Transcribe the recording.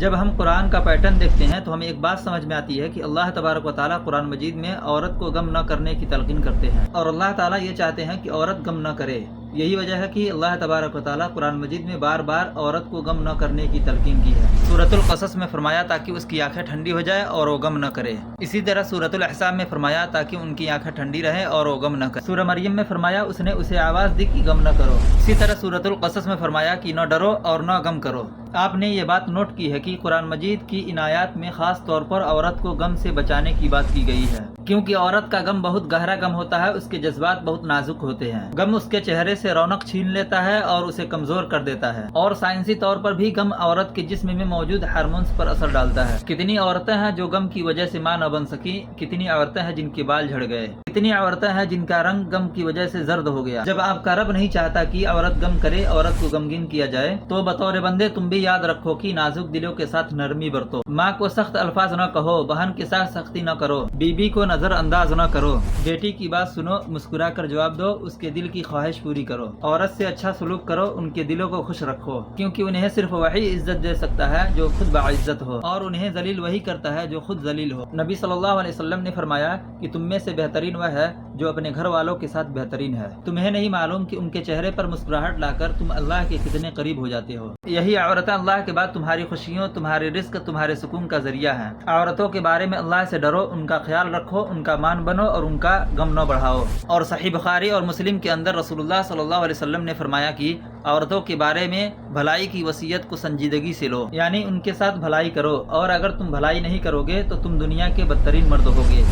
جب ہم قرآن کا پیٹرن دیکھتے ہیں تو ہمیں ایک بات سمجھ میں آتی ہے کہ اللہ تبارک و تعالیٰ قرآن مجید میں عورت کو غم نہ کرنے کی تلقین کرتے ہیں، اور اللہ تعالیٰ یہ چاہتے ہیں کہ عورت غم نہ کرے۔ یہی وجہ ہے کہ اللہ تبارک و تعالیٰ قرآن مجید میں بار بار عورت کو غم نہ کرنے کی تلقین کی ہے۔ سورۃ القصص میں فرمایا تاکہ اس کی آنکھیں ٹھنڈی ہو جائے اور وہ غم نہ کرے۔ اسی طرح سورۃ الاحزاب میں فرمایا تاکہ ان کی آنکھیں ٹھنڈی رہیں اور وہ غم نہ کرے۔ سورہ مریم میں فرمایا اس نے اسے آواز دی کہ غم نہ کرو۔ اسی طرح سورۃ القصص میں فرمایا کہ نہ ڈرو اور نہ غم کرو۔ آپ نے یہ بات نوٹ کی ہے کہ قرآن مجید کی ان آیات میں خاص طور پر عورت کو غم سے بچانے کی بات کی گئی ہے، کیونکہ عورت کا غم بہت گہرا غم ہوتا ہے، اس کے جذبات بہت نازک ہوتے ہیں۔ غم اس کے چہرے سے رونق چھین لیتا ہے اور اسے کمزور کر دیتا ہے، اور سائنسی طور پر بھی غم عورت کے جسم میں موجود ہارمونز پر اثر ڈالتا ہے۔ کتنی عورتیں ہیں جو غم کی وجہ سے ماں نہ بن سکی، کتنی عورتیں ہیں جن کے بال جھڑ گئے، کتنی عورتیں ہیں جن کا رنگ غم کی وجہ سے زرد ہو گیا۔ جب آپ کا رب نہیں چاہتا کہ عورت غم کرے، عورت کو غمگین کیا جائے، تو بطور بندے تم بھی یاد رکھو کہ نازک دلوں کے ساتھ نرمی برتو۔ ماں کو سخت الفاظ نہ کہو، بہن کے ساتھ سختی نہ کرو، بیوی کو نظر انداز نہ کرو، بیٹی کی بات سنو، مسکرا کر جواب دو، اس کے دل کی خواہش پوری کرو۔ عورت سے اچھا سلوک کرو، ان کے دلوں کو خوش رکھو، کیونکہ انہیں صرف وہی عزت دے سکتا ہے جو خود باعزت ہو، اور انہیں ذلیل وہی کرتا ہے جو خود ذلیل ہو۔ نبی صلی اللہ علیہ وسلم نے فرمایا کہ تم میں سے بہترین وہ ہے جو اپنے گھر والوں کے ساتھ بہترین ہے۔ تمہیں نہیں معلوم کہ ان کے چہرے پر مسکراہٹ لا کر تم اللہ کے کتنے قریب ہو جاتے ہو۔ یہی عورتیں اللہ کے بعد تمہاری خوشیوں، تمہارے رزق، تمہارے سکون کا ذریعہ ہیں۔ عورتوں کے بارے میں اللہ سے ڈرو، ان کا خیال رکھو، ان کا مان بنو اور ان کا غم نہ بڑھاؤ۔ اور صحیح بخاری اور مسلم کے اندر رسول اللہ صلی اللہ علیہ وسلم نے فرمایا کہ عورتوں کے بارے میں بھلائی کی وصیت کو سنجیدگی سے لو، یعنی ان کے ساتھ بھلائی کرو، اور اگر تم بھلائی نہیں کرو گے تو تم دنیا کے بدترین مرد ہوگے۔